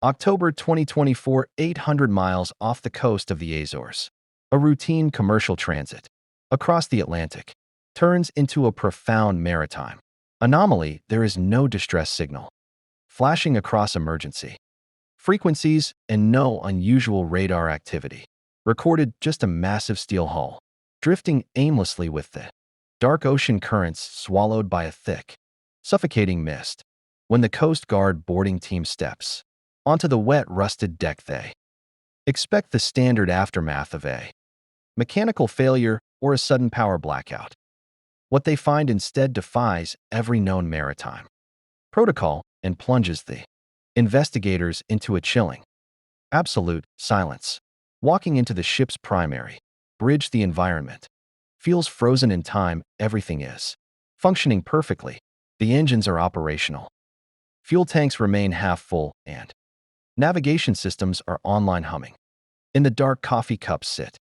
October 2024, 800 miles off the coast of the Azores. A routine commercial transit across the Atlantic turns into a profound maritime anomaly. There is no distress signal flashing across emergency frequencies and no unusual radar activity recorded, just a massive steel hull drifting aimlessly with the dark ocean currents, swallowed by a thick, suffocating mist. When the Coast Guard boarding team steps onto the wet, rusted deck, they expect the standard aftermath of a mechanical failure or a sudden power blackout. What they find instead defies every known maritime protocol and plunges the investigators into a chilling, absolute silence. Walking into the ship's primary bridge, the environment feels frozen in time. Everything is functioning perfectly. The engines are operational, fuel tanks remain half full, and navigation systems are online, humming. In the dark, coffee cups sit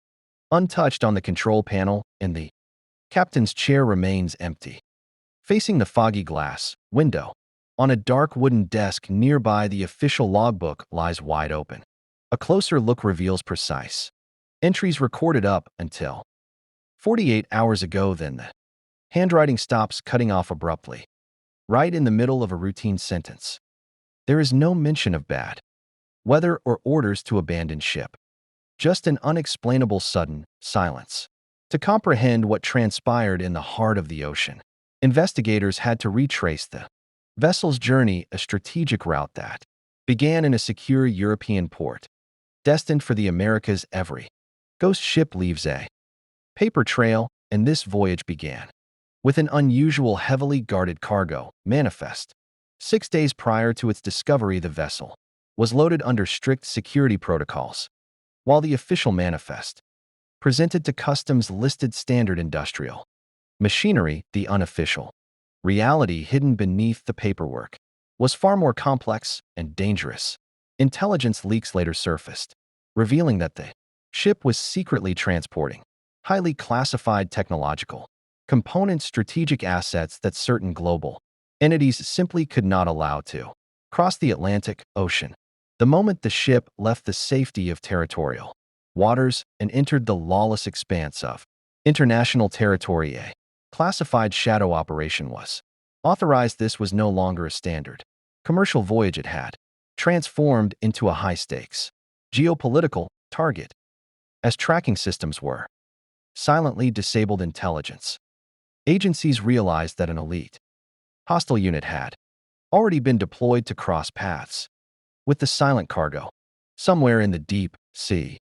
untouched on the control panel, and the captain's chair remains empty. Facing the foggy glass window, on a dark wooden desk nearby, the official logbook lies wide open. A closer look reveals precise entries recorded up until 48 hours ago. Then the handwriting stops, cutting off abruptly, right in the middle of a routine sentence. There is no mention of bad weather or orders to abandon ship, just an unexplainable sudden silence. To comprehend what transpired in the heart of the ocean, investigators had to retrace the vessel's journey, a strategic route that began in a secure European port, destined for the Americas. Every ghost ship leaves a paper trail, and this voyage began with an unusual, heavily guarded cargo manifest. 6 days prior to its discovery, the vessel was loaded under strict security protocols, while the official manifest presented to customs-listed standard industrial machinery. The unofficial reality hidden beneath the paperwork was far more complex and dangerous. Intelligence leaks later surfaced, revealing that the ship was secretly transporting highly classified technological components, strategic assets that certain global entities simply could not allow to cross the Atlantic Ocean. The moment the ship left the safety of territorial waters and entered the lawless expanse of international territory, a classified shadow operation was authorized. This was no longer a standard commercial voyage. It had transformed into a high-stakes geopolitical target, as tracking systems were silently disabled. Intelligence agencies realized that an elite hostile unit had already been deployed to cross paths with the silent cargo somewhere in the deep sea.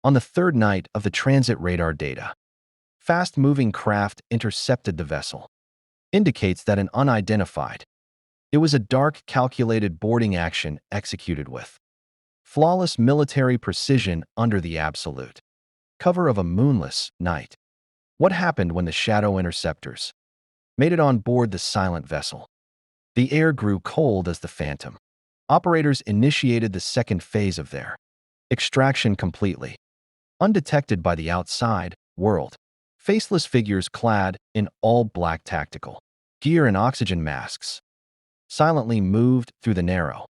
On the third night of the transit, radar data, fast-moving craft intercepted the vessel, indicates that an unidentified. It was a dark, calculated boarding action executed with flawless military precision under the absolute cover of a moonless night. What happened when the shadow interceptors made it on board the silent vessel? The air grew cold as the Phantom operators initiated the second phase of their extraction, completely undetected by the outside world. Faceless figures clad in all black tactical gear and oxygen masks silently moved through the narrow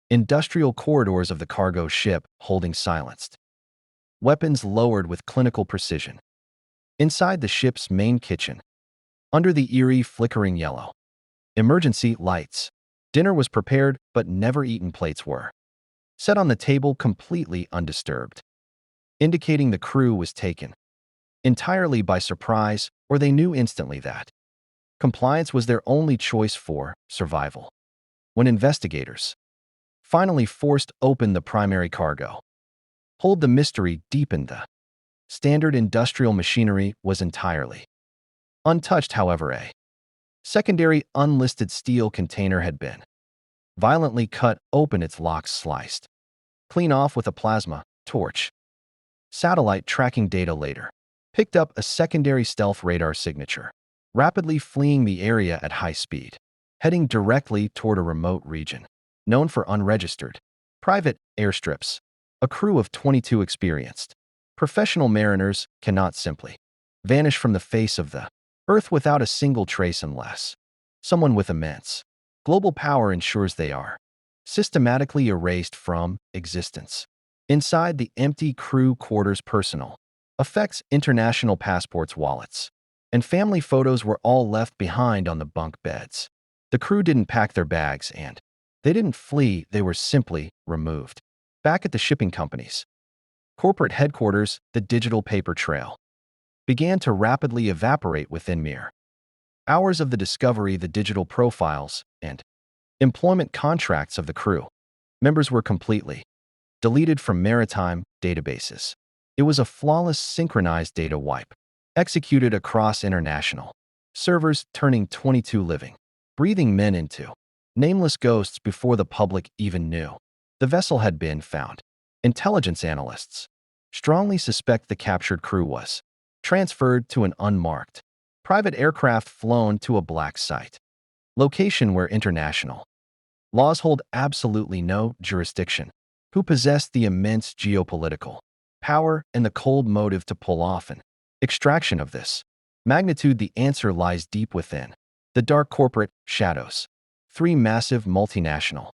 industrial corridors of the cargo ship, holding silenced weapons lowered with clinical precision. Inside the ship's main kitchen, under the eerie, flickering yellow emergency lights, dinner was prepared, but never eaten. Plates were set on the table, completely undisturbed, indicating the crew was taken entirely by surprise, or they knew instantly that compliance was their only choice for survival. When investigators finally forced open the primary cargo hold, the mystery deepened. The standard industrial machinery was entirely untouched. However, a secondary unlisted steel container had been violently cut open, its locks sliced clean off with a plasma torch. Satellite tracking data later picked up a secondary stealth radar signature, rapidly fleeing the area at high speed, heading directly toward a remote region known for unregistered private airstrips. A crew of 22 experienced professional mariners cannot simply vanish from the face of the Earth without a single trace unless someone with immense global power ensures they are systematically erased from existence. Inside the empty crew quarters, personal effects, international passports, wallets, and family photos were all left behind on the bunk beds. The crew didn't pack their bags and they didn't flee, they were simply removed. Back at the shipping company's corporate headquarters, the digital paper trail began to rapidly evaporate within mere hours of the discovery. The digital profiles and employment contracts of the crew members were completely deleted from maritime databases. It was a flawless synchronized data wipe, executed across international servers, turning 22 living, breathing men into nameless ghosts before the public even knew the vessel had been found. Intelligence analysts strongly suspect the captured crew was transferred to an unmarked private aircraft flown to a black site location where international laws hold absolutely no jurisdiction, who possessed the immense geopolitical power and the cold motive to pull off an extraction of this magnitude. The answer lies deep within the dark corporate shadows. Three massive multinational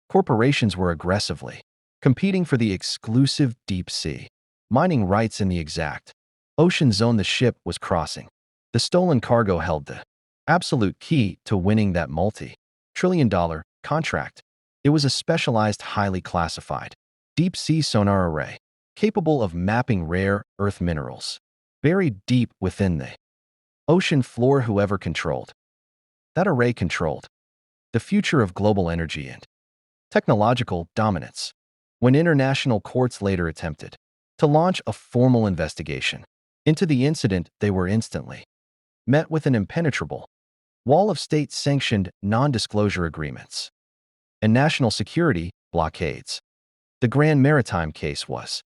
corporations were aggressively competing for the exclusive deep sea mining rights in the exact ocean zone the ship was crossing. The stolen cargo held the absolute key to winning that multi-trillion-dollar contract. It was a specialized, highly classified deep-sea sonar array capable of mapping rare earth minerals buried deep within the ocean floor. Whoever controlled that array controlled the future of global energy and technological dominance. When international courts later attempted to launch a formal investigation into the incident, they were instantly met with an impenetrable wall of state-sanctioned non-disclosure agreements and national security blockades. The Grand Maritime case was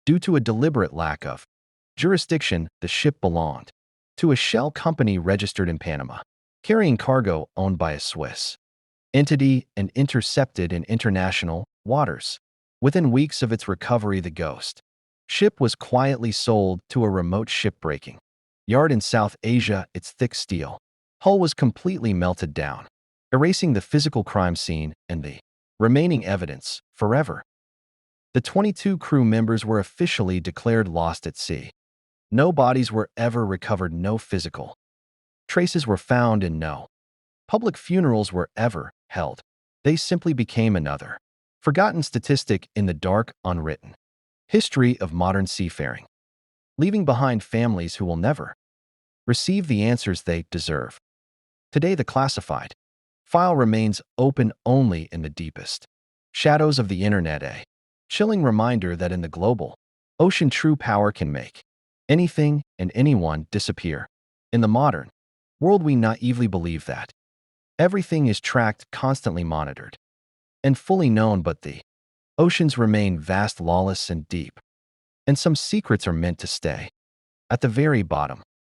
due to a deliberate lack of jurisdiction. The ship belonged to a shell company registered in Panama, carrying cargo owned by a Swiss entity and intercepted in international waters. Within weeks of its recovery, the ghost ship was quietly sold to a remote shipbreaking yard in South Asia. Its thick steel hull was completely melted down, erasing the physical crime scene and the remaining evidence forever. The 22 crew members were officially declared lost at sea. No bodies were ever recovered, no physical traces were found, and no public funerals were ever held. They simply became another forgotten statistic in the dark, unwritten history of modern seafaring, leaving behind families who will never receive the answers they deserve. Today, the classified file remains open only in the deepest shadows of the internet, a chilling reminder that in the global ocean, true power can make anything and anyone disappear. In the modern world, we naively believe that everything is tracked, constantly monitored, and fully known, but the oceans remain vast, lawless, and deep, and some secrets are meant to stay at the very bottom.